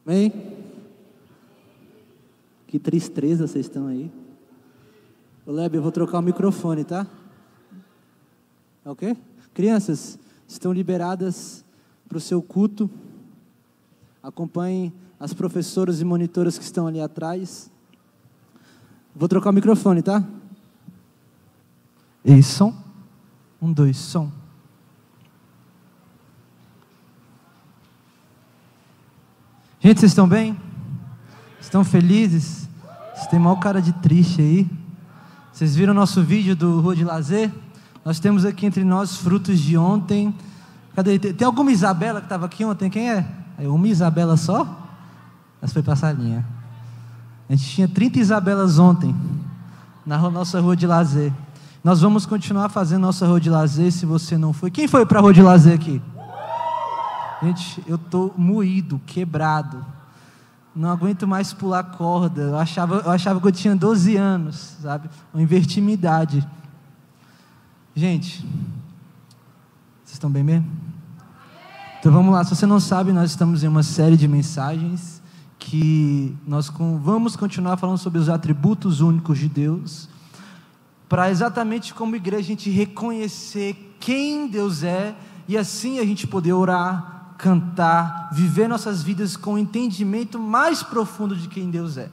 Amém? Que tristeza vocês estão aí. Ô Lebe, eu vou trocar o microfone, tá? É o quê? Crianças, estão liberadas para o seu culto. Acompanhem as professoras e monitoras que estão ali atrás. Vou trocar o microfone, tá? Ei, som. 1, 2, som. Gente, vocês estão bem? Estão felizes? Vocês têm maior cara de triste aí. Vocês viram nosso vídeo do Rua de Lazer? Nós temos aqui entre nós frutos de ontem. Cadê? Tem alguma Isabela que estava aqui ontem? Quem é? Uma Isabela só? Essa foi passar a linha. A gente tinha 30 Isabelas ontem na nossa Rua de Lazer. Nós vamos continuar fazendo nossa Rua de Lazer. Se você não foi, quem foi para a Rua de Lazer aqui? Gente, eu estou moído, quebrado. Não aguento mais pular corda. Eu achava que eu tinha 12 anos, sabe? Eu inverti minha idade. Gente, vocês estão bem mesmo? Então vamos lá. Se você não sabe, nós estamos em uma série de mensagens que nós vamos continuar falando sobre os atributos únicos de Deus, para exatamente como igreja a gente reconhecer quem Deus é, e assim a gente poder orar, cantar, viver nossas vidas com um entendimento mais profundo de quem Deus é.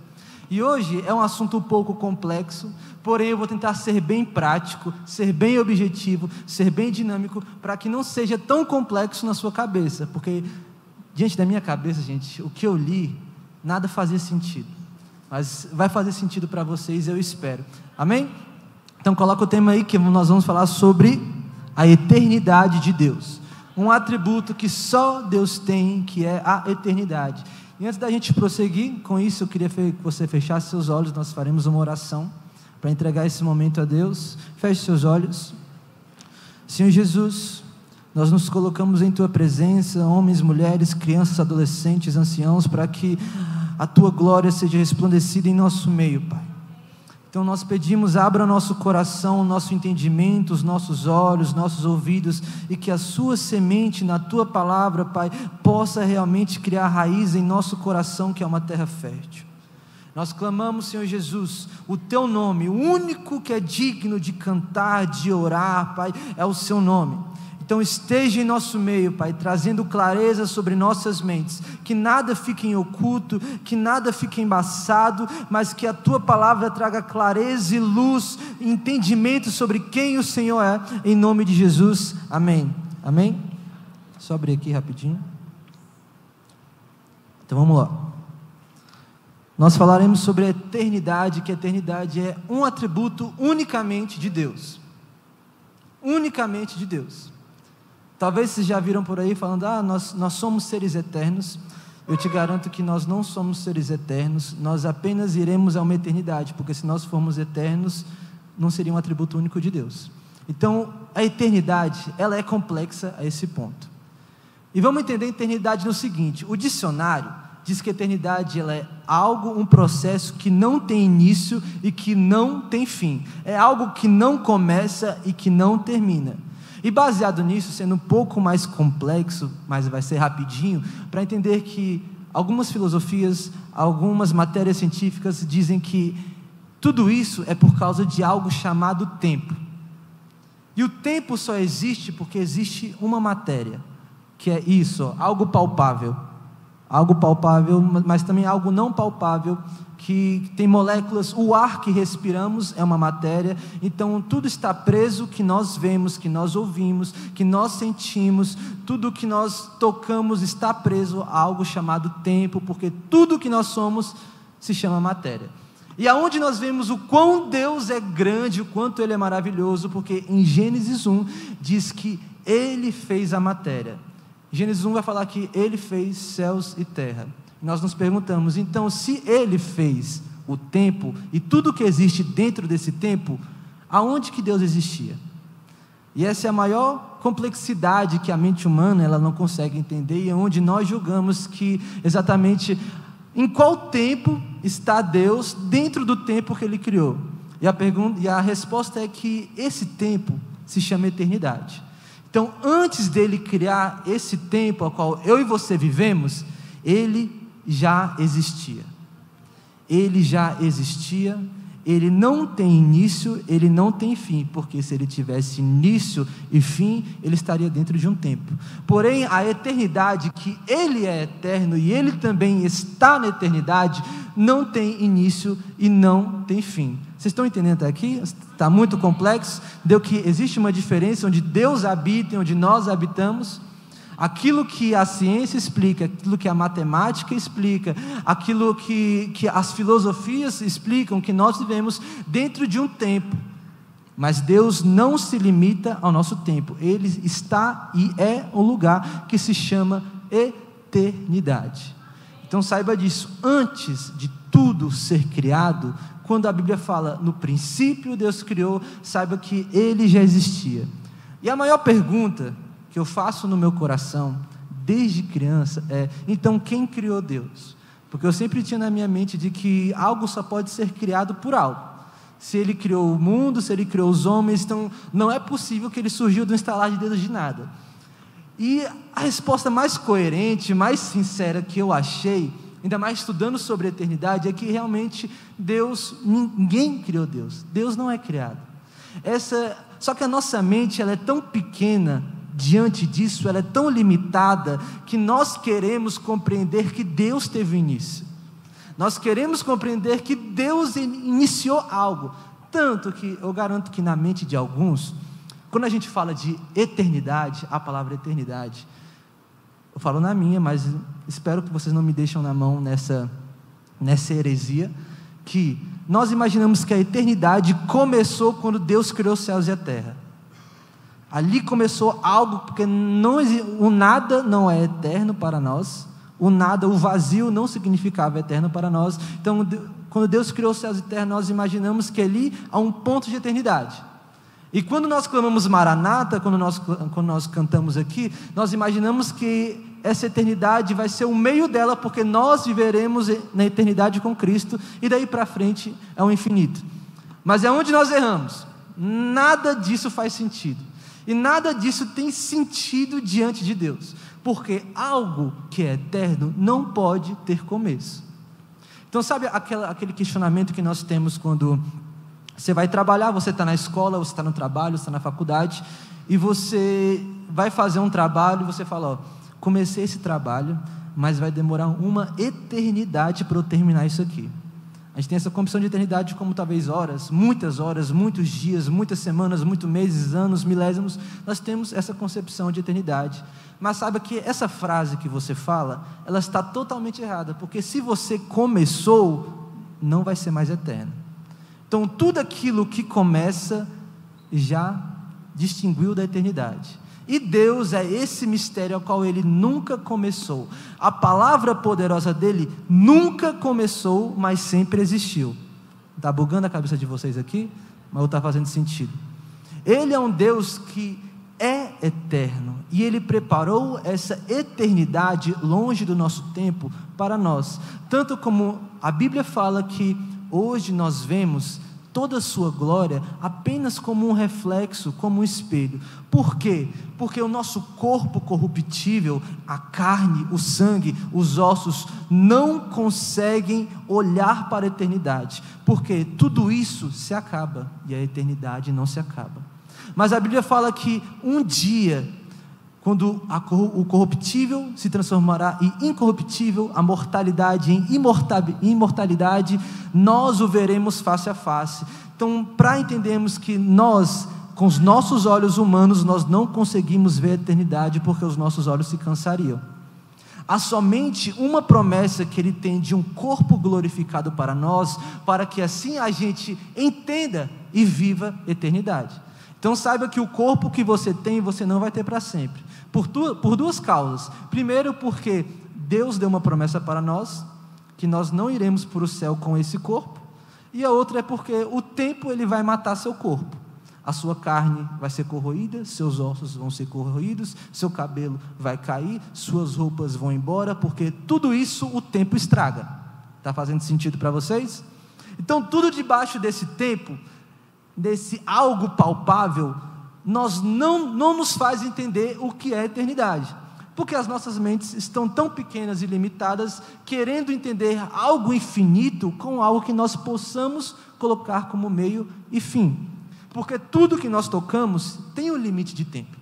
E hoje é um assunto um pouco complexo, porém eu vou tentar ser bem prático, ser bem objetivo, ser bem dinâmico, para que não seja tão complexo na sua cabeça, porque diante da minha cabeça, gente, o que eu li, nada fazia sentido, mas vai fazer sentido para vocês, eu espero. Amém? Então coloca o tema aí, que nós vamos falar sobre a eternidade de Deus. Um atributo que só Deus tem, que é a eternidade. E antes da gente prosseguir com isso, eu queria que você fechasse seus olhos. Nós faremos uma oração para entregar esse momento a Deus. Feche seus olhos. Senhor Jesus, nós nos colocamos em Tua presença, homens, mulheres, crianças, adolescentes, anciãos, para que a Tua glória seja resplandecida em nosso meio, Pai. Então nós pedimos, abra nosso coração, nosso entendimento, os nossos olhos, nossos ouvidos, e que a sua semente na tua palavra, Pai, possa realmente criar raiz em nosso coração, que é uma terra fértil. Nós clamamos, Senhor Jesus, o teu nome, o único que é digno de cantar, de orar, Pai, é o seu nome. Então esteja em nosso meio, Pai, trazendo clareza sobre nossas mentes, que nada fique em oculto, que nada fique embaçado, mas que a Tua palavra traga clareza e luz, entendimento sobre quem o Senhor é, em nome de Jesus, amém. Amém? Só abrir aqui rapidinho. Então vamos lá. Nós falaremos sobre a eternidade, que a eternidade é um atributo unicamente de Deus. Unicamente de Deus. Talvez vocês já viram por aí falando, nós somos seres eternos. Eu te garanto que nós não somos seres eternos, nós apenas iremos a uma eternidade, porque se nós formos eternos, não seria um atributo único de Deus. Então, a eternidade, ela é complexa a esse ponto. E vamos entender a eternidade no seguinte: o dicionário diz que a eternidade ela é algo, um processo que não tem início e que não tem fim. É algo que não começa e que não termina. E baseado nisso, sendo um pouco mais complexo, mas vai ser rapidinho, para entender que algumas filosofias, algumas matérias científicas dizem que tudo isso é por causa de algo chamado tempo. E o tempo só existe porque existe uma matéria, que é isso, algo palpável. Algo palpável, mas também algo não palpável, que tem moléculas. O ar que respiramos é uma matéria. Então tudo está preso, que nós vemos, que nós ouvimos, que nós sentimos, tudo que nós tocamos está preso a algo chamado tempo, porque tudo que nós somos se chama matéria. E aonde nós vemos o quão Deus é grande, o quanto Ele é maravilhoso, porque em Gênesis 1 diz que Ele fez a matéria. Gênesis 1 vai falar que Ele fez céus e terra. Nós nos perguntamos, então, se Ele fez o tempo e tudo que existe dentro desse tempo, aonde que Deus existia? E essa é a maior complexidade que a mente humana ela não consegue entender, e é onde nós julgamos que exatamente em qual tempo está Deus dentro do tempo que Ele criou. E a resposta é que esse tempo se chama eternidade. Então, antes dele criar esse tempo ao qual eu e você vivemos, Ele já existia. Ele já existia, ele não tem início, ele não tem fim, porque se ele tivesse início e fim, ele estaria dentro de um tempo. Porém, a eternidade, que ele é eterno e ele também está na eternidade, não tem início e não tem fim. Vocês estão entendendo até aqui? Está muito complexo. Deu que existe uma diferença onde Deus habita e onde nós habitamos. Aquilo que a ciência explica, aquilo que a matemática explica, aquilo que as filosofias explicam, que nós vivemos dentro de um tempo. Mas Deus não se limita ao nosso tempo. Ele está e é um lugar que se chama eternidade. Então saiba disso. Antes de tudo ser criado, quando a Bíblia fala no princípio Deus criou, saiba que Ele já existia. E a maior pergunta que eu faço no meu coração, desde criança, é: então quem criou Deus? Porque eu sempre tinha na minha mente de que algo só pode ser criado por algo. Se Ele criou o mundo, se Ele criou os homens, então não é possível que Ele surgiu do instalar de dedos de nada. E a resposta mais coerente, mais sincera que eu achei, ainda mais estudando sobre a eternidade, é que realmente ninguém criou Deus. Deus não é criado. Só que a nossa mente, ela é tão pequena diante disso, ela é tão limitada, que nós queremos compreender que Deus teve início. Nós queremos compreender que Deus iniciou algo. Tanto que eu garanto que na mente de alguns, quando a gente fala de eternidade, a palavra eternidade, eu falo na minha, mas espero que vocês não me deixem na mão nessa heresia, que nós imaginamos que a eternidade começou quando Deus criou os céus e a terra. Ali começou algo, porque o nada não é eterno para nós, o vazio não significava eterno para nós. Então, quando Deus criou os céus e a terra, nós imaginamos que ali há um ponto de eternidade. E quando nós clamamos Maranata, quando nós cantamos aqui, nós imaginamos que essa eternidade vai ser o meio dela, porque nós viveremos na eternidade com Cristo, e daí para frente é o infinito. Mas é onde nós erramos. Nada disso faz sentido. E nada disso tem sentido diante de Deus, porque algo que é eterno não pode ter começo. Então sabe aquele questionamento que nós temos quando você vai trabalhar, você está na escola, você está no trabalho, você está na faculdade, e você vai fazer um trabalho, e você fala: comecei esse trabalho, mas vai demorar uma eternidade para eu terminar isso aqui. A gente tem essa concepção de eternidade como talvez horas, muitos dias, muitas semanas, muitos meses, anos, milésimos. Nós temos essa concepção de eternidade. Mas saiba que essa frase que você fala, ela está totalmente errada, porque se você começou, não vai ser mais eterno. Então tudo aquilo que começa já distinguiu da eternidade. E Deus é esse mistério ao qual Ele nunca começou. A palavra poderosa dEle nunca começou, mas sempre existiu. Está bugando a cabeça de vocês aqui? Mas está fazendo sentido. Ele é um Deus que é eterno, e Ele preparou essa eternidade longe do nosso tempo para nós. Tanto como a Bíblia fala que hoje nós vemos toda a sua glória apenas como um reflexo, como um espelho. Por quê? Porque o nosso corpo corruptível, a carne, o sangue, os ossos, não conseguem olhar para a eternidade, porque tudo isso se acaba, e a eternidade não se acaba. Mas a Bíblia fala que um dia, quando o corruptível se transformará em incorruptível, a mortalidade em imortalidade, nós o veremos face a face. Então, para entendermos que nós, com os nossos olhos humanos, nós não conseguimos ver a eternidade, porque os nossos olhos se cansariam. Há somente uma promessa que Ele tem de um corpo glorificado para nós, para que assim a gente entenda e viva a eternidade. Então saiba que o corpo que você tem, você não vai ter para sempre. Por duas causas. Primeiro, porque Deus deu uma promessa para nós, que nós não iremos para o céu com esse corpo. E a outra é porque o tempo Ele vai matar seu corpo. A sua carne vai ser corroída, seus ossos vão ser corroídos, seu cabelo vai cair, suas roupas vão embora, porque tudo isso o tempo estraga. Está fazendo sentido para vocês? Então tudo debaixo desse tempo, desse algo palpável, nós não nos faz entender o que é eternidade. Porque as nossas mentes estão tão pequenas e limitadas, querendo entender algo infinito com algo que nós possamos colocar como meio e fim. Porque tudo que nós tocamos tem um limite de tempo.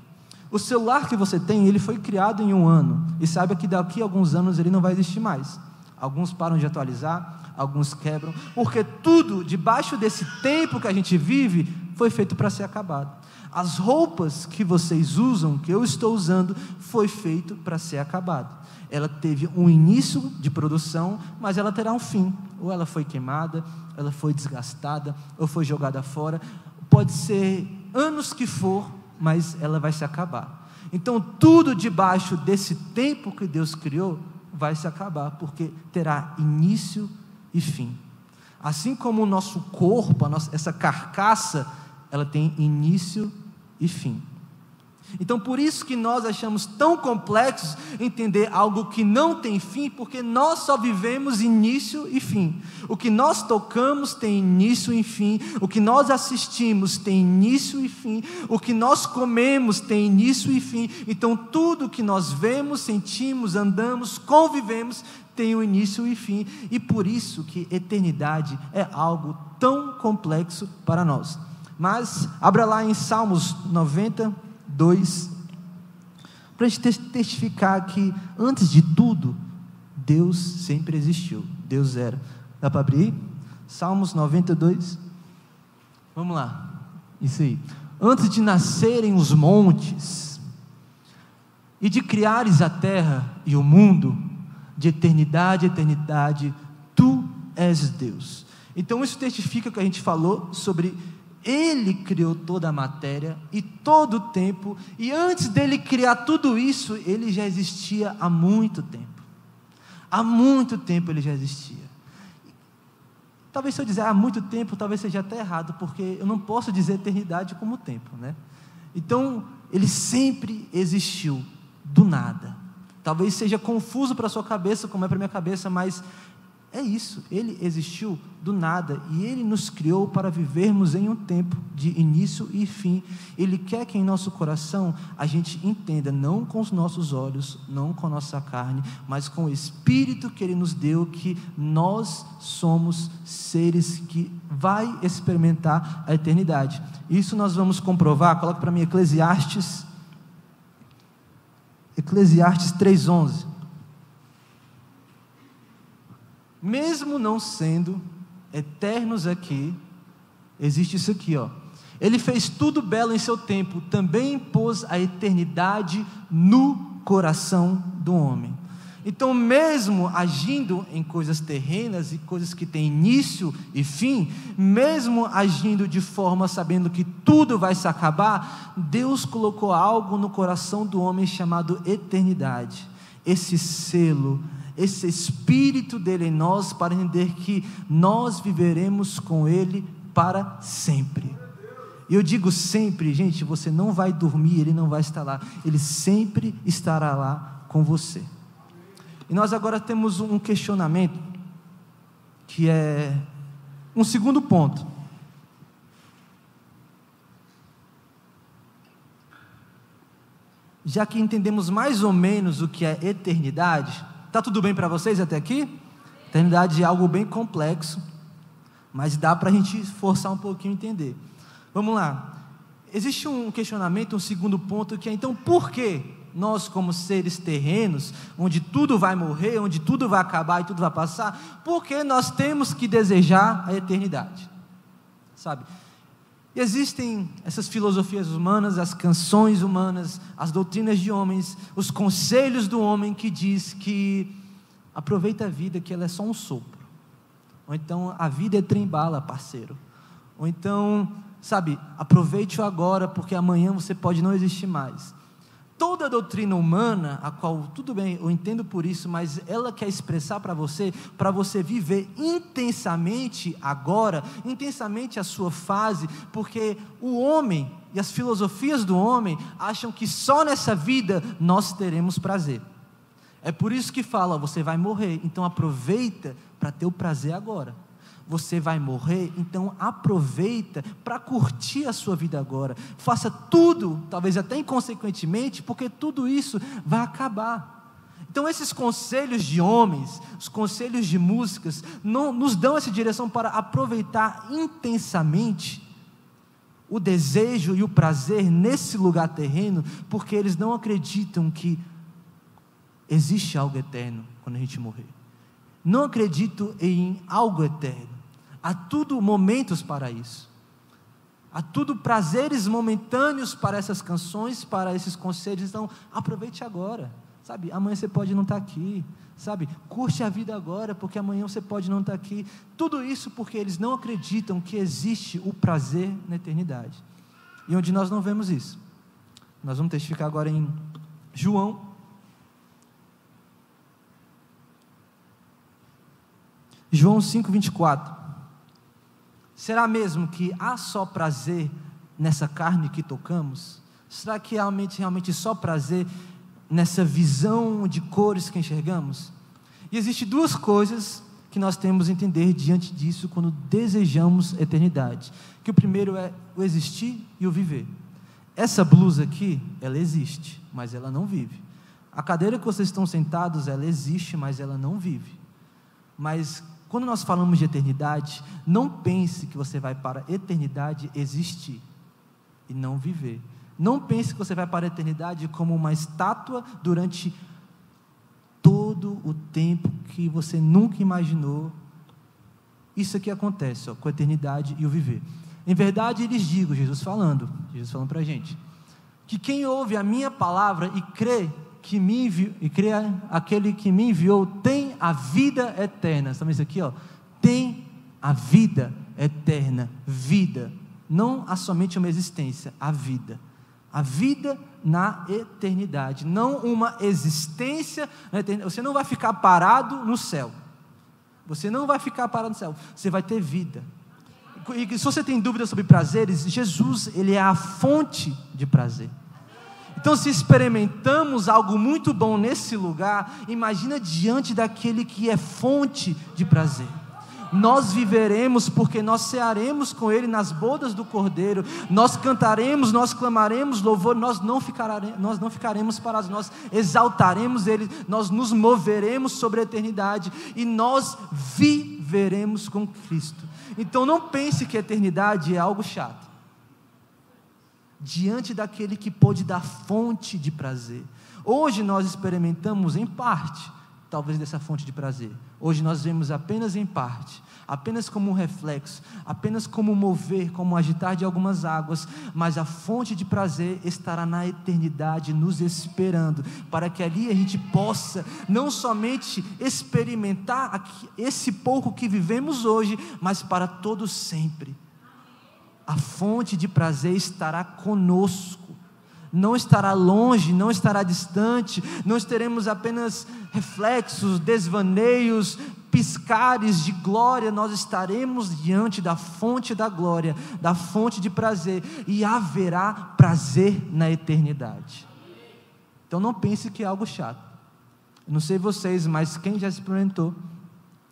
O celular que você tem, ele foi criado em 1 ano, e saiba que daqui a alguns anos ele não vai existir mais. Alguns param de atualizar, alguns quebram, porque tudo debaixo desse tempo que a gente vive, foi feito para ser acabado. As roupas que vocês usam, que eu estou usando, foi feito para ser acabado. Ela teve um início de produção, mas ela terá um fim. Ou ela foi queimada, ela foi desgastada, ou foi jogada fora. Pode ser anos que for, mas ela vai se acabar. Então tudo debaixo desse tempo que Deus criou, vai se acabar, porque terá início e fim. Assim como o nosso corpo, essa carcaça, ela tem início e fim. Então por isso que nós achamos tão complexo entender algo que não tem fim, porque nós só vivemos início e fim. O que nós tocamos tem início e fim, o que nós assistimos tem início e fim, o que nós comemos tem início e fim. Então tudo que nós vemos, sentimos, andamos, convivemos tem um início e fim, e por isso que eternidade é algo tão complexo para nós. Mas abra lá em Salmos 92, para a gente testificar que antes de tudo, Deus sempre existiu, Deus era. Dá para abrir? Salmos 92, vamos lá, isso aí. Antes de nascerem os montes, e de criares a terra e o mundo, de eternidade a eternidade, Tu és Deus. Então isso testifica que a gente falou sobre Ele criou toda a matéria e todo o tempo, e antes dele criar tudo isso, Ele já existia há muito tempo. Há muito tempo Ele já existia. Talvez se eu dizer há muito tempo, talvez seja até errado, porque eu não posso dizer eternidade como tempo, né? Então, Ele sempre existiu, do nada. Talvez seja confuso para a sua cabeça, como é para a minha cabeça, mas é isso, Ele existiu do nada, e Ele nos criou para vivermos em um tempo de início e fim. Ele quer que em nosso coração a gente entenda, não com os nossos olhos, não com a nossa carne, mas com o Espírito que Ele nos deu, que nós somos seres que vai experimentar a eternidade. Isso nós vamos comprovar. Coloca para mim Eclesiastes 3:11. Mesmo não sendo eternos aqui, existe isso aqui, ó. Ele fez tudo belo em seu tempo, também pôs a eternidade no coração do homem. Então, mesmo agindo em coisas terrenas e coisas que têm início e fim, mesmo agindo de forma sabendo que tudo vai se acabar, Deus colocou algo no coração do homem chamado eternidade. Esse selo, esse Espírito dele em nós, para entender que nós viveremos com Ele para sempre. E eu digo sempre, gente, você não vai dormir, Ele não vai estar lá, Ele sempre estará lá com você. E nós agora temos um questionamento, que é um segundo ponto. Já que entendemos mais ou menos o que é eternidade, está tudo bem para vocês até aqui? Eternidade é algo bem complexo, mas dá para a gente forçar um pouquinho e entender. Vamos lá. Existe um questionamento, um segundo ponto, que é então, por que nós, como seres terrenos, onde tudo vai morrer, onde tudo vai acabar e tudo vai passar, por que nós temos que desejar a eternidade? Sabe? E existem essas filosofias humanas, as canções humanas, as doutrinas de homens, os conselhos do homem que diz que aproveita a vida, que ela é só um sopro. Ou então, a vida é trem-bala, parceiro. Ou então, sabe, aproveite-o agora, porque amanhã você pode não existir mais. Toda a doutrina humana, a qual, tudo bem, eu entendo por isso, mas ela quer expressar para você viver intensamente agora, intensamente a sua fase, porque o homem e as filosofias do homem acham que só nessa vida nós teremos prazer. É por isso que fala, você vai morrer, então aproveita para ter o prazer agora. você vai morrer, então aproveita para curtir a sua vida agora. Faça tudo, talvez até inconsequentemente, porque tudo isso vai acabar. Então esses conselhos de homens, os conselhos de músicas, não nos dão essa direção para aproveitar intensamente o desejo e o prazer nesse lugar terreno, porque eles não acreditam que existe algo eterno quando a gente morrer. Não acredito em algo eterno. Há tudo momentos para isso. Há tudo prazeres momentâneos para essas canções, para esses conselhos. Então aproveite agora. Sabe, amanhã você pode não estar aqui, sabe, curte a vida agora, porque amanhã você pode não estar aqui. Tudo isso porque eles não acreditam que existe o prazer na eternidade. E onde nós não vemos isso? Nós vamos testificar agora em João 5:24. Será mesmo que há só prazer nessa carne que tocamos? Será que há realmente só prazer nessa visão de cores que enxergamos? E existem duas coisas que nós temos que entender diante disso quando desejamos eternidade. Que o primeiro é o existir e o viver. Essa blusa aqui, ela existe, mas ela não vive. A cadeira que vocês estão sentados, ela existe, mas ela não vive. Mas quando nós falamos de eternidade, não pense que você vai para a eternidade existir e não viver. Não pense que você vai para a eternidade como uma estátua durante todo o tempo que você nunca imaginou. Isso aqui acontece com a eternidade e o viver. Em verdade lhes digo, Jesus falando para a gente, que quem ouve a minha palavra e crê que me enviou, e crê aquele que me enviou, tem a vida eterna. Está vendo isso aqui? Tem a vida eterna. Vida, não há somente uma existência, a vida. A vida na eternidade, não uma existência na eternidade. Você não vai ficar parado no céu. Você não vai ficar parado no céu. Você vai ter vida. E se você tem dúvidas sobre prazeres, Jesus, Ele é a fonte de prazer. Então, se experimentamos algo muito bom nesse lugar, imagina diante daquele que é fonte de prazer. Nós viveremos porque nós cearemos com Ele nas bodas do Cordeiro, nós cantaremos, nós clamaremos louvor, nós não ficaremos parados, nós exaltaremos Ele, nós nos moveremos sobre a eternidade e nós viveremos com Cristo. Então não pense que a eternidade é algo chato, diante daquele que pode dar fonte de prazer. Hoje nós experimentamos em parte, talvez dessa fonte de prazer. Hoje nós vemos apenas em parte, apenas como um reflexo, apenas como mover, como agitar de algumas águas, mas a fonte de prazer estará na eternidade nos esperando, para que ali a gente possa não somente experimentar esse pouco que vivemos hoje, mas para todo sempre. A fonte de prazer estará conosco, não estará longe, não estará distante, não teremos apenas reflexos, desvaneios, piscares de glória, nós estaremos diante da fonte da glória, da fonte de prazer, e haverá prazer na eternidade. Então não pense que é algo chato. Eu não sei vocês, mas quem já experimentou,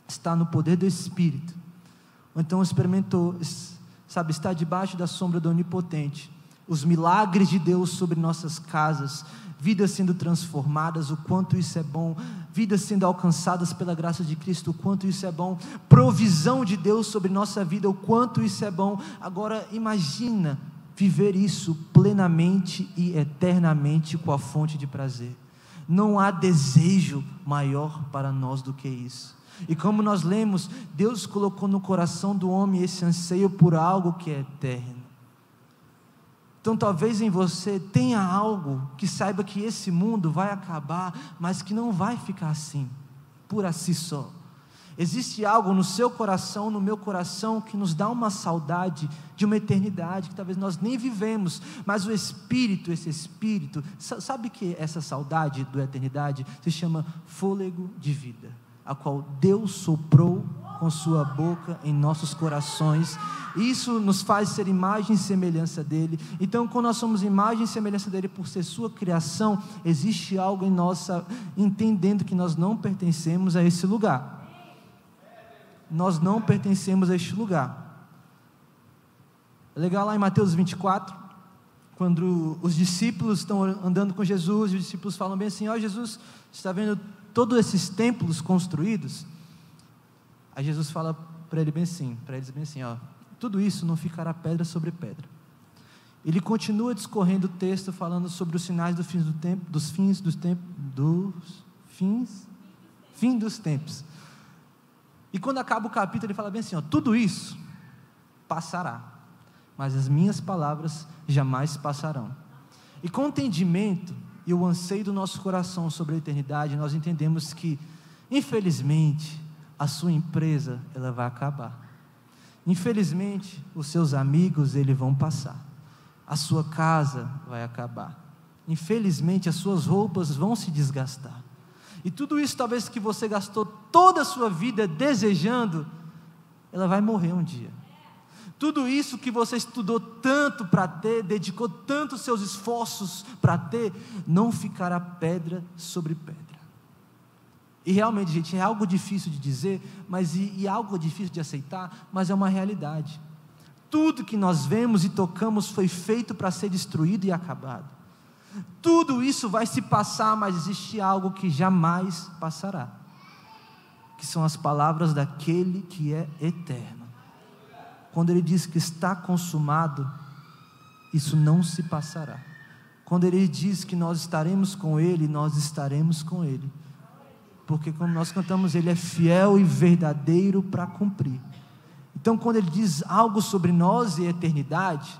está no poder do Espírito, ou então experimentou, sabe, está debaixo da sombra do Onipotente, os milagres de Deus sobre nossas casas, vidas sendo transformadas, o quanto isso é bom, vidas sendo alcançadas pela graça de Cristo, o quanto isso é bom, provisão de Deus sobre nossa vida, o quanto isso é bom. Agora imagina viver isso plenamente e eternamente com a fonte de prazer. Não há desejo maior para nós do que isso. E como nós lemos, Deus colocou no coração do homem esse anseio por algo que é eterno. Então talvez em você tenha algo que saiba que esse mundo vai acabar, mas que não vai ficar assim, por si só. Existe algo no seu coração, no meu coração, que nos dá uma saudade de uma eternidade, que talvez nós nem vivemos, mas o Espírito, esse Espírito, sabe que essa saudade da eternidade se chama fôlego de vida, a qual Deus soprou com sua boca em nossos corações. Isso nos faz ser imagem e semelhança dele. Então, quando nós somos imagem e semelhança dele por ser sua criação, existe algo em nós entendendo que nós não pertencemos a esse lugar. nós não pertencemos a este lugar. É legal lá em Mateus 24, quando os discípulos estão andando com Jesus, e os discípulos falam bem assim: ó Jesus, você está vendo todos esses templos construídos? Aí Jesus fala para eles bem assim, ó, tudo isso não ficará pedra sobre pedra. Ele continua discorrendo o texto, falando sobre os sinais do fim dos tempos. E quando acaba o capítulo, ele fala bem assim, ó, tudo isso passará, mas as minhas palavras jamais passarão. E com o entendimento e o anseio do nosso coração sobre a eternidade, nós entendemos que, infelizmente, a sua empresa, ela vai acabar. Infelizmente, os seus amigos, eles vão passar. A sua casa vai acabar. Infelizmente, as suas roupas vão se desgastar. E tudo isso, talvez, que você gastou toda a sua vida desejando, ela vai morrer um dia. Tudo isso que você estudou tanto para ter, dedicou tanto seus esforços para ter, não ficará pedra sobre pedra. E realmente, gente, é algo difícil de dizer, mas e algo difícil de aceitar, mas é uma realidade. Tudo que nós vemos e tocamos foi feito para ser destruído e acabado. Tudo isso vai se passar, mas existe algo que jamais passará, que são as palavras daquele que é eterno. Quando ele diz que está consumado, isso não se passará. Quando ele diz que nós estaremos com ele, nós estaremos com ele. Porque quando nós cantamos, ele é fiel e verdadeiro para cumprir. Então, quando ele diz algo sobre nós e a eternidade,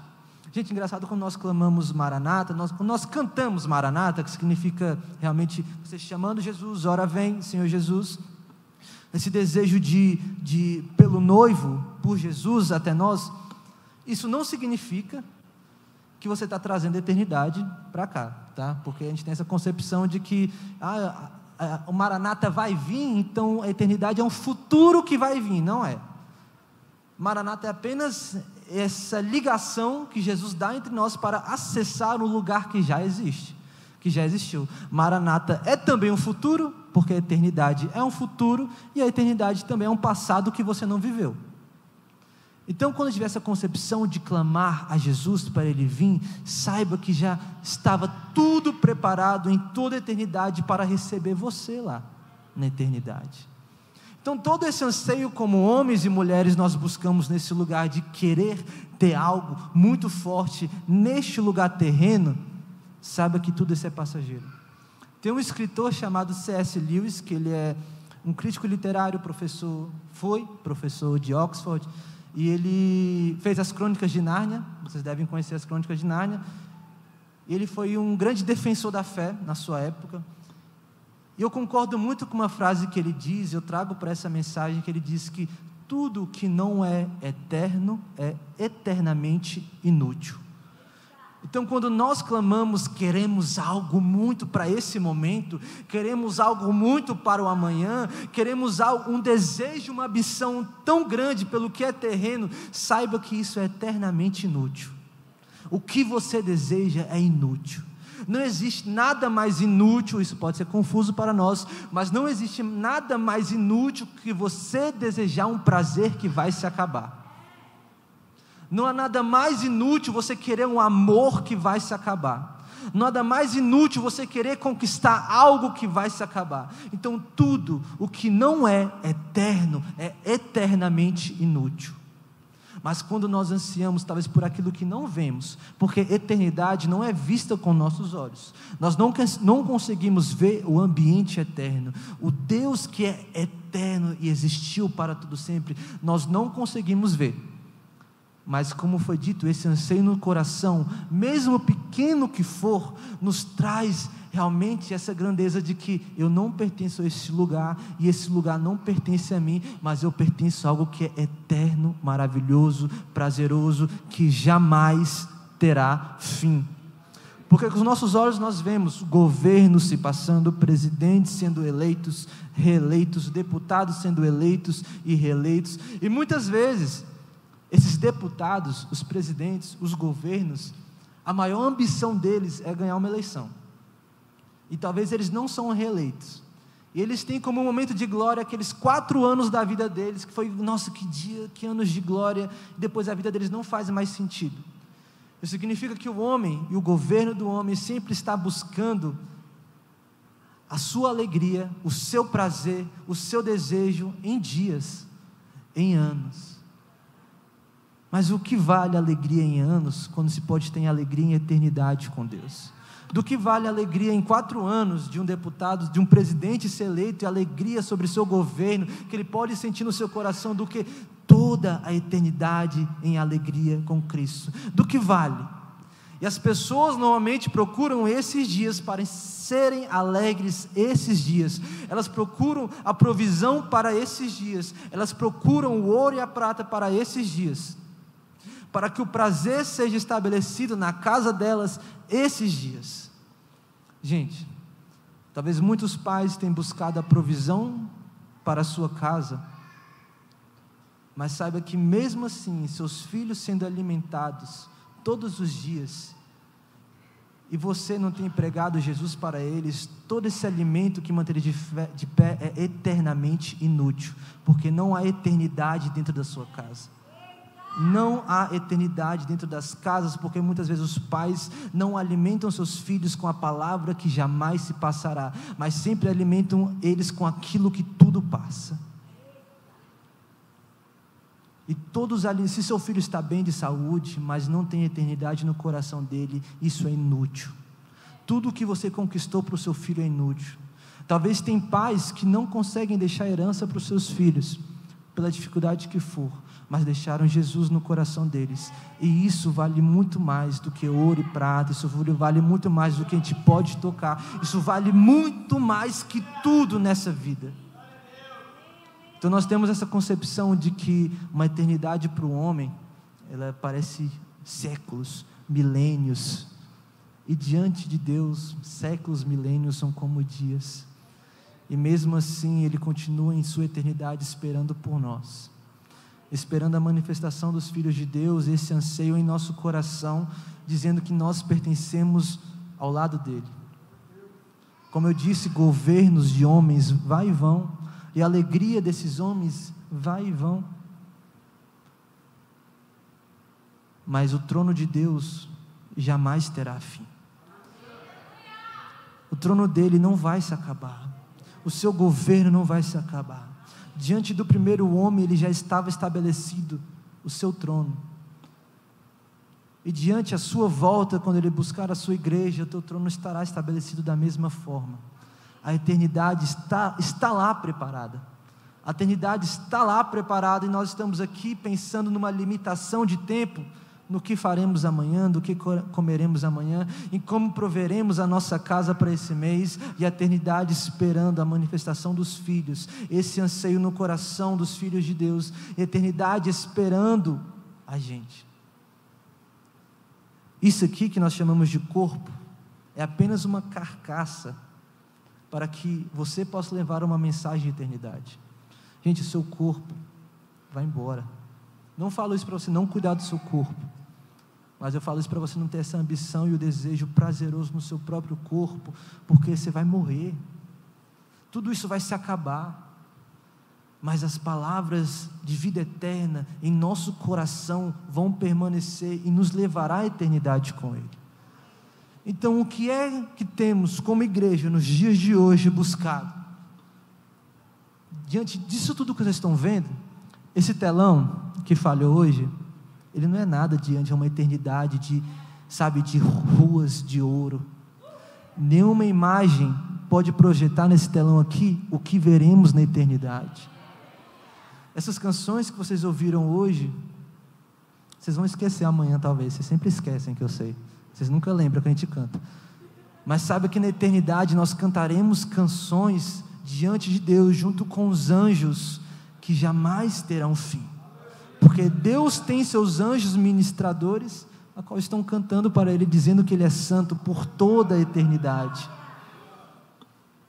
gente, engraçado, quando nós clamamos Maranata, quando nós cantamos Maranata, que significa realmente você chamando Jesus, ora vem, Senhor Jesus, esse desejo pelo noivo, por Jesus até nós, isso não significa que você está trazendo a eternidade para cá, tá? Porque a gente tem essa concepção de que o Maranata vai vir, então a eternidade é um futuro que vai vir. Não é. Maranata é apenas essa ligação que Jesus dá entre nós para acessar um lugar que já existe, que já existiu. Maranata é também um futuro, porque a eternidade é um futuro, e a eternidade também é um passado que você não viveu. Então, quando tiver essa concepção de clamar a Jesus para Ele vir, saiba que já estava tudo preparado em toda a eternidade para receber você lá na eternidade. Então, todo esse anseio, como homens e mulheres, nós buscamos nesse lugar de querer ter algo muito forte neste lugar terreno. Saiba que tudo isso é passageiro. Tem um escritor chamado C.S. Lewis, que ele é um crítico literário, professor de Oxford, e ele fez as Crônicas de Nárnia. Vocês devem conhecer as Crônicas de Nárnia. Ele foi um grande defensor da fé na sua época. E eu concordo muito com uma frase que ele diz, eu trago para essa mensagem, que ele diz que tudo que não é eterno é eternamente inútil. Então, quando nós clamamos, queremos algo muito para esse momento, queremos algo muito para o amanhã, queremos um desejo, uma ambição tão grande pelo que é terreno, saiba que isso é eternamente inútil. O que você deseja é inútil. Não existe nada mais inútil, isso pode ser confuso para nós, mas não existe nada mais inútil que você desejar um prazer que vai se acabar. Não há nada mais inútil você querer um amor que vai se acabar. Não há nada mais inútil você querer conquistar algo que vai se acabar. Então tudo o que não é eterno é eternamente inútil. Mas quando nós ansiamos talvez por aquilo que não vemos, porque eternidade não é vista com nossos olhos, nós não conseguimos ver o ambiente eterno, o Deus que é eterno e existiu para todo sempre, nós não conseguimos ver. Mas como foi dito, esse anseio no coração, mesmo pequeno que for, nos traz realmente essa grandeza de que eu não pertenço a esse lugar, e esse lugar não pertence a mim, mas eu pertenço a algo que é eterno, maravilhoso, prazeroso, que jamais terá fim. Porque com os nossos olhos nós vemos governos se passando, presidentes sendo eleitos, reeleitos, deputados sendo eleitos e reeleitos, e muitas vezes esses deputados, os presidentes, os governos, a maior ambição deles é ganhar uma eleição. E talvez eles não são reeleitos. E eles têm como momento de glória aqueles 4 anos da vida deles, que foi, nossa, que dia, que anos de glória, e depois a vida deles não faz mais sentido. Isso significa que o homem e o governo do homem sempre está buscando a sua alegria, o seu prazer, o seu desejo em dias, em anos. Mas o que vale a alegria em anos, quando se pode ter alegria em eternidade com Deus? Do que vale a alegria em 4 anos de um deputado, de um presidente ser eleito, e alegria sobre o seu governo, que ele pode sentir no seu coração, do que toda a eternidade em alegria com Cristo? Do que vale? E as pessoas normalmente procuram esses dias para serem alegres esses dias. Elas procuram a provisão para esses dias. Elas procuram o ouro e a prata para esses dias, para que o prazer seja estabelecido na casa delas esses dias. Gente, talvez muitos pais tenham buscado a provisão para a sua casa, mas saiba que mesmo assim, seus filhos sendo alimentados todos os dias, e você não tem pregado Jesus para eles, todo esse alimento que mantém eles de pé é eternamente inútil, porque não há eternidade dentro da sua casa. Não há eternidade dentro das casas, porque muitas vezes os pais não alimentam seus filhos com a palavra que jamais se passará, mas sempre alimentam eles com aquilo que tudo passa. E todos ali, se seu filho está bem de saúde, mas não tem eternidade no coração dele, isso é inútil. Tudo o que você conquistou para o seu filho é inútil. Talvez tem pais que não conseguem deixar herança para os seus filhos, pela dificuldade que for, mas deixaram Jesus no coração deles, e isso vale muito mais do que ouro e prata, isso vale muito mais do que a gente pode tocar, isso vale muito mais que tudo nessa vida. Então nós temos essa concepção de que uma eternidade para o homem, ela parece séculos, milênios, e diante de Deus, séculos, milênios são como dias, e mesmo assim Ele continua em sua eternidade esperando por nós, esperando a manifestação dos filhos de Deus, esse anseio em nosso coração, dizendo que nós pertencemos ao lado dEle. Como eu disse, governos de homens vai e vão, e a alegria desses homens vai e vão, mas o trono de Deus jamais terá fim. O trono dele não vai se acabar, o seu governo não vai se acabar. Diante do primeiro homem ele já estava estabelecido o seu trono, e diante a sua volta, quando ele buscar a sua igreja, o teu trono estará estabelecido da mesma forma. A eternidade está lá preparada, a eternidade está lá preparada, e nós estamos aqui pensando numa limitação de tempo, no que faremos amanhã, do que comeremos amanhã, em como proveremos a nossa casa para esse mês, e a eternidade esperando a manifestação dos filhos, esse anseio no coração dos filhos de Deus, a eternidade esperando a gente. Isso aqui que nós chamamos de corpo, é apenas uma carcaça, para que você possa levar uma mensagem de eternidade. Gente, o seu corpo vai embora. Não falo isso para você não cuidar do seu corpo, mas eu falo isso para você não ter essa ambição e o desejo prazeroso no seu próprio corpo, porque você vai morrer, tudo isso vai se acabar, mas as palavras de vida eterna em nosso coração vão permanecer e nos levará à eternidade com Ele. Então, o que é que temos como igreja nos dias de hoje buscado? Diante disso tudo que vocês estão vendo, esse telão que falhou hoje, ele não é nada diante de uma eternidade de ruas de ouro. Nenhuma imagem pode projetar nesse telão aqui o que veremos na eternidade. Essas canções que vocês ouviram hoje, vocês vão esquecer amanhã talvez, vocês sempre esquecem, que eu sei. Vocês nunca lembram que a gente canta, mas saiba que na eternidade nós cantaremos canções diante de Deus, junto com os anjos, que jamais terão fim, porque Deus tem seus anjos ministradores, a qual estão cantando para Ele, dizendo que Ele é santo por toda a eternidade.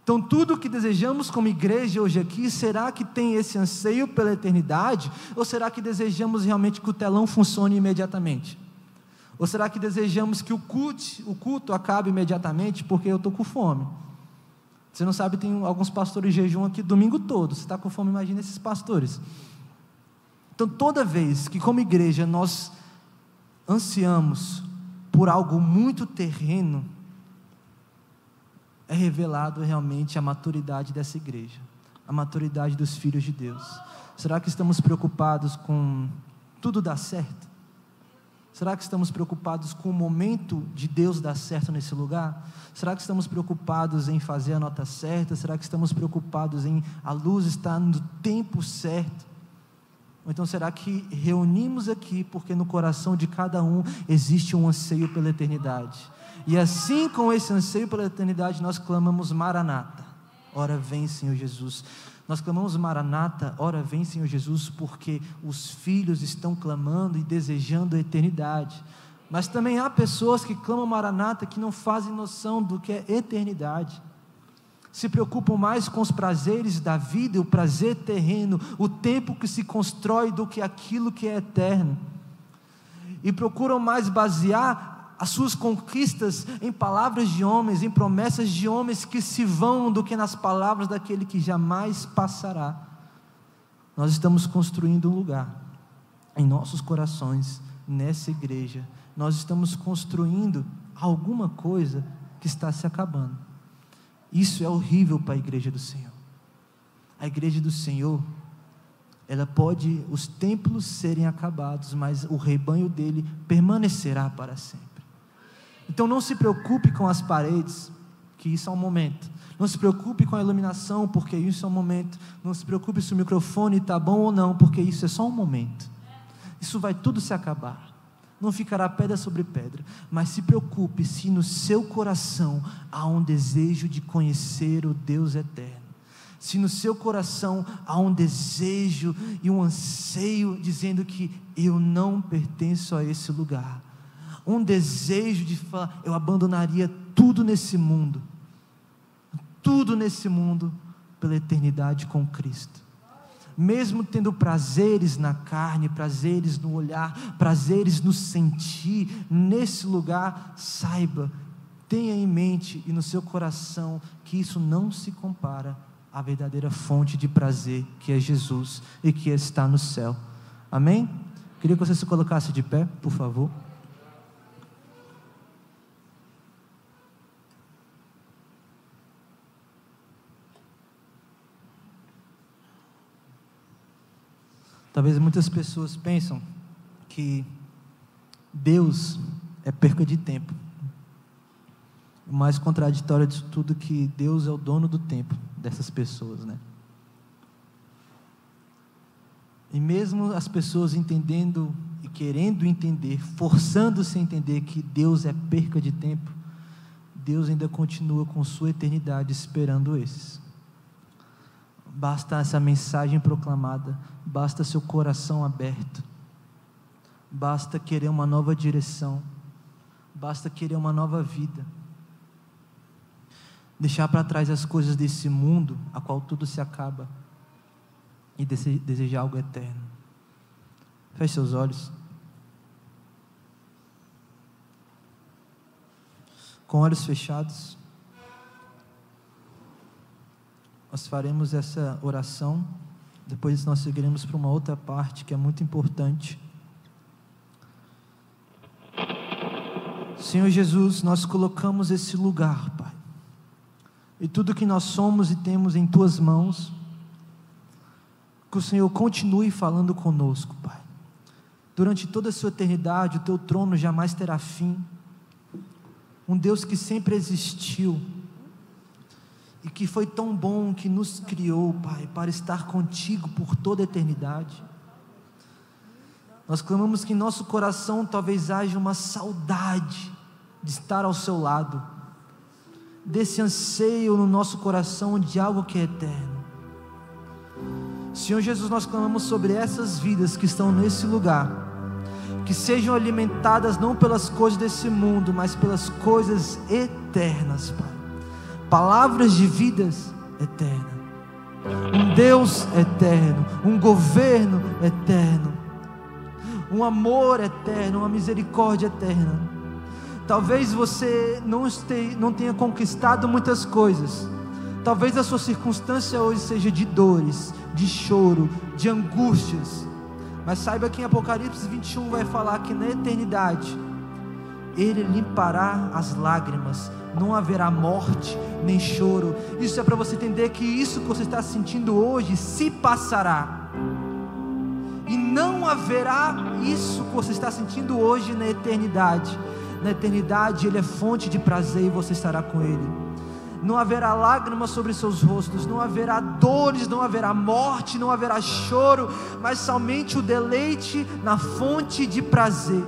Então tudo o que desejamos como igreja hoje aqui, será que tem esse anseio pela eternidade, ou será que desejamos realmente que o telão funcione imediatamente? Ou será que desejamos que o culto acabe imediatamente porque eu estou com fome? Você não sabe, tem alguns pastores de jejum aqui domingo todo. Você está com fome, imagina esses pastores. Então, toda vez que como igreja nós ansiamos por algo muito terreno, é revelado realmente a maturidade dessa igreja, a maturidade dos filhos de Deus. Será que estamos preocupados com tudo dar certo? Será que estamos preocupados com o momento de Deus dar certo nesse lugar? Será que estamos preocupados em fazer a nota certa? Será que estamos preocupados em a luz estar no tempo certo? Ou então será que reunimos aqui porque no coração de cada um existe um anseio pela eternidade? E assim, com esse anseio pela eternidade, nós clamamos Maranata, ora vem Senhor Jesus. Nós clamamos Maranata, ora vem Senhor Jesus, porque os filhos estão clamando e desejando a eternidade. Mas também há pessoas que clamam Maranata que não fazem noção do que é eternidade. Se preocupam mais com os prazeres da vida, o prazer terreno, o tempo que se constrói do que aquilo que é eterno. E procuram mais basear as suas conquistas em palavras de homens, em promessas de homens que se vão, do que nas palavras daquele que jamais passará. Nós estamos construindo um lugar em nossos corações, nessa igreja. Nós estamos construindo alguma coisa que está se acabando. Isso é horrível para a igreja do Senhor. A igreja do Senhor, ela pode, os templos serem acabados, mas o rebanho dele permanecerá para sempre. Então não se preocupe com as paredes, que isso é um momento. Não se preocupe com a iluminação, porque isso é um momento. Não se preocupe se o microfone está bom ou não, porque isso é só um momento. Isso vai tudo se acabar. Não ficará pedra sobre pedra. Mas se preocupe se no seu coração há um desejo de conhecer o Deus eterno. Se no seu coração há um desejo e um anseio dizendo que eu não pertenço a esse lugar. Um desejo de falar, eu abandonaria tudo nesse mundo, pela eternidade com Cristo. Mesmo tendo prazeres na carne, prazeres no olhar, prazeres no sentir, nesse lugar, saiba, tenha em mente e no seu coração que isso não se compara à verdadeira fonte de prazer, que é Jesus e que está no céu. Amém? Queria que você se colocasse de pé, por favor. Talvez muitas pessoas pensam que Deus é perca de tempo. O mais contraditório disso tudo é que Deus é o dono do tempo dessas pessoas, né? E mesmo as pessoas entendendo e querendo entender, forçando-se a entender que Deus é perca de tempo, Deus ainda continua com sua eternidade esperando esses. Basta essa mensagem proclamada, basta seu coração aberto, basta querer uma nova direção, basta querer uma nova vida, deixar para trás as coisas desse mundo, a qual tudo se acaba, e desejar algo eterno. Feche seus olhos. Com olhos fechados, nós faremos essa oração, depois nós seguiremos para uma outra parte que é muito importante. Senhor Jesus, nós colocamos esse lugar, Pai, e tudo que nós somos e temos em Tuas mãos, que o Senhor continue falando conosco, Pai. Durante toda a sua eternidade, o Teu trono jamais terá fim. Um Deus que sempre existiu, e que foi tão bom que nos criou, Pai, para estar contigo por toda a eternidade. Nós clamamos que em nosso coração talvez haja uma saudade de estar ao seu lado, desse anseio no nosso coração de algo que é eterno. Senhor Jesus, nós clamamos sobre essas vidas que estão nesse lugar, que sejam alimentadas não pelas coisas desse mundo, mas pelas coisas eternas, Pai. Palavras de vidas eternas, um Deus eterno, um governo eterno, um amor eterno, uma misericórdia eterna. Talvez você não tenha conquistado muitas coisas, Talvez a sua circunstância hoje seja de dores, de choro, de angústias, mas saiba que em Apocalipse 21 vai falar que na eternidade Ele limpará as lágrimas, não haverá morte nem choro. Isso é para você entender que isso que você está sentindo hoje se passará, e não haverá isso que você está sentindo hoje na eternidade. Na eternidade Ele é fonte de prazer e você estará com Ele. Não haverá lágrimas sobre seus rostos, não haverá dores, não haverá morte, não haverá choro, mas somente o deleite na fonte de prazer.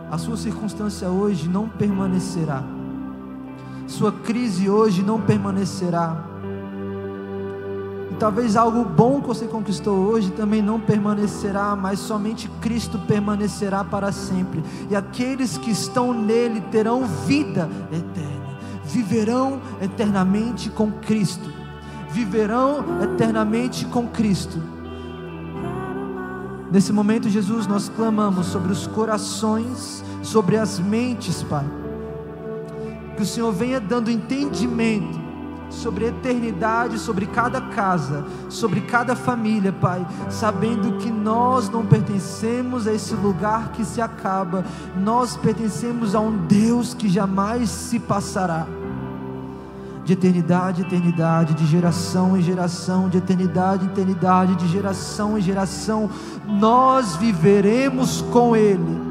A sua circunstância hoje não permanecerá, sua crise hoje não permanecerá, e talvez algo bom que você conquistou hoje também não permanecerá, mas somente Cristo permanecerá para sempre, e aqueles que estão nele terão vida eterna, viverão eternamente com Cristo, viverão eternamente com Cristo. Nesse momento, Jesus, nós clamamos sobre os corações, sobre as mentes, Pai, que o Senhor venha dando entendimento sobre a eternidade, sobre cada casa, sobre cada família, Pai, sabendo que nós não pertencemos a esse lugar que se acaba, nós pertencemos a um Deus que jamais se passará. De eternidade em eternidade, de geração em geração, de eternidade em eternidade, de geração em geração, nós viveremos com Ele.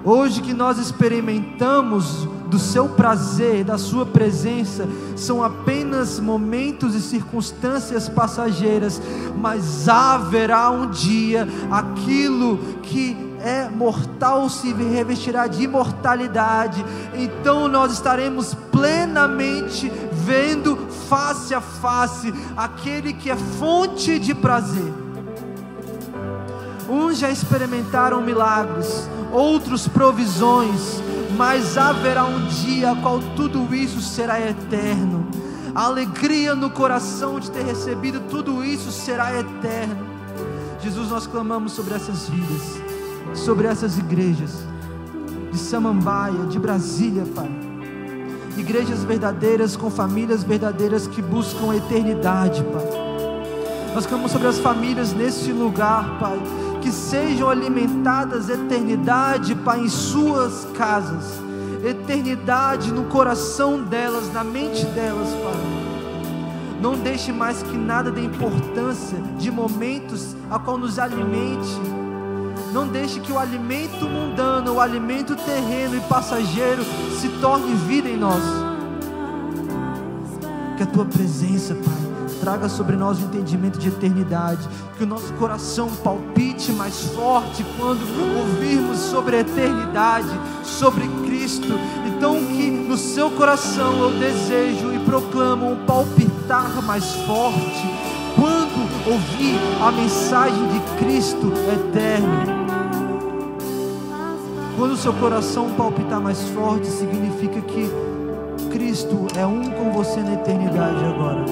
Hoje que nós experimentamos do seu prazer, da sua presença, são apenas momentos e circunstâncias passageiras, mas haverá um dia aquilo que é mortal se revestirá de imortalidade. Então nós estaremos plenamente vendo face a face aquele que é fonte de prazer. Uns já experimentaram milagres, outros provisões, mas haverá um dia a qual tudo isso será eterno. A alegria no coração de ter recebido tudo isso será eterno. Jesus, nós clamamos sobre essas vidas, sobre essas igrejas de Samambaia, de Brasília, Pai, igrejas verdadeiras com famílias verdadeiras que buscam a eternidade, Pai. Nós clamamos sobre as famílias nesse lugar, Pai, que sejam alimentadas eternidade, Pai, em suas casas, eternidade no coração delas, na mente delas, Pai. Não deixe mais que nada dê importância de momentos a qual nos alimente. Não deixe que o alimento mundano, o alimento terreno e passageiro se torne vida em nós. Que a Tua presença, Pai, traga sobre nós o entendimento de eternidade. Que o nosso coração palpite mais forte quando ouvirmos sobre a eternidade, sobre Cristo. Então que no seu coração eu desejo e proclamo um palpitar mais forte quando ouvir a mensagem de Cristo eterno. Quando o seu coração palpitar mais forte, significa que Cristo é um com você na eternidade agora.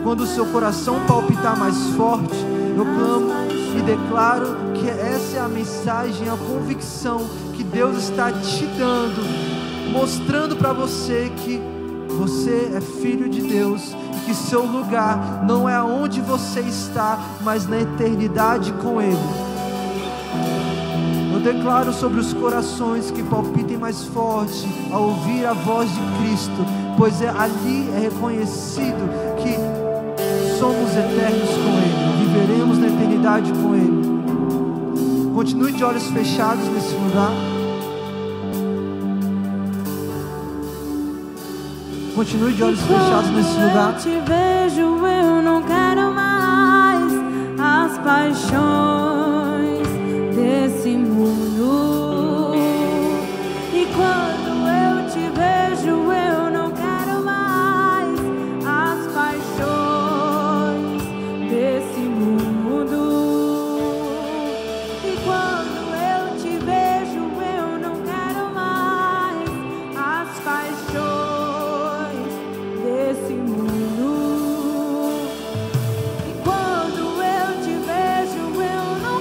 Quando o seu coração palpitar mais forte, eu clamo e declaro que essa é a mensagem, a convicção que Deus está te dando, mostrando para você que você é filho de Deus, e que seu lugar não é onde você está, mas na eternidade com Ele. Eu declaro sobre os corações que palpitem mais forte ao ouvir a voz de Cristo, pois ali é reconhecido que somos eternos com Ele, viveremos na eternidade com Ele. Continue de olhos fechados nesse lugar. Continue de olhos fechados nesse lugar. Eu te vejo, eu não quero mais as paixões desse mundo. E quando eu te vejo, eu não quero mais as paixões desse mundo. E quando eu te vejo, eu não quero mais as paixões desse mundo. E quando eu te vejo, eu não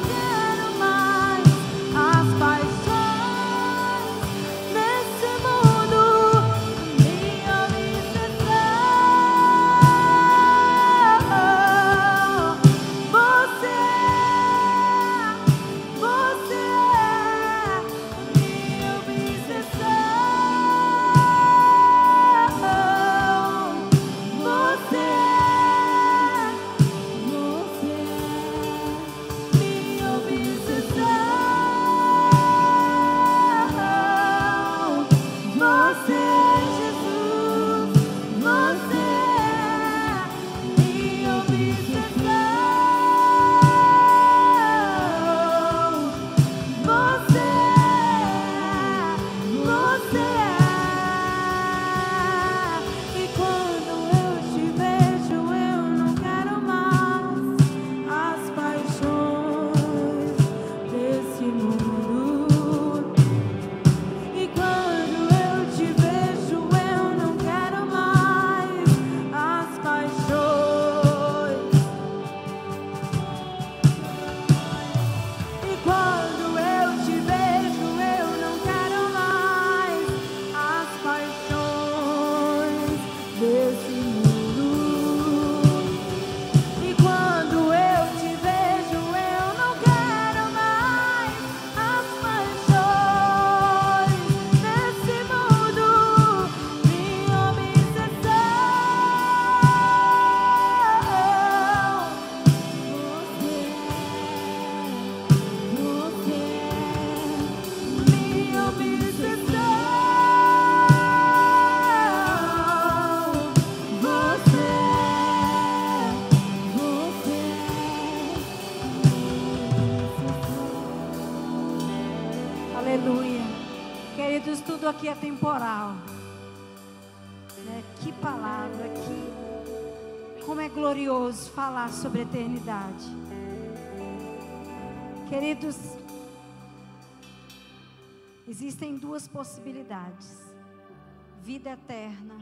tudo aqui é temporal. Que palavra, como é glorioso falar sobre a eternidade. Queridos, existem duas possibilidades: vida eterna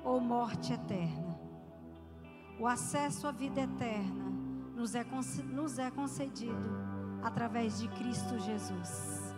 ou morte eterna. O acesso à vida eterna nos é concedido através de Cristo Jesus.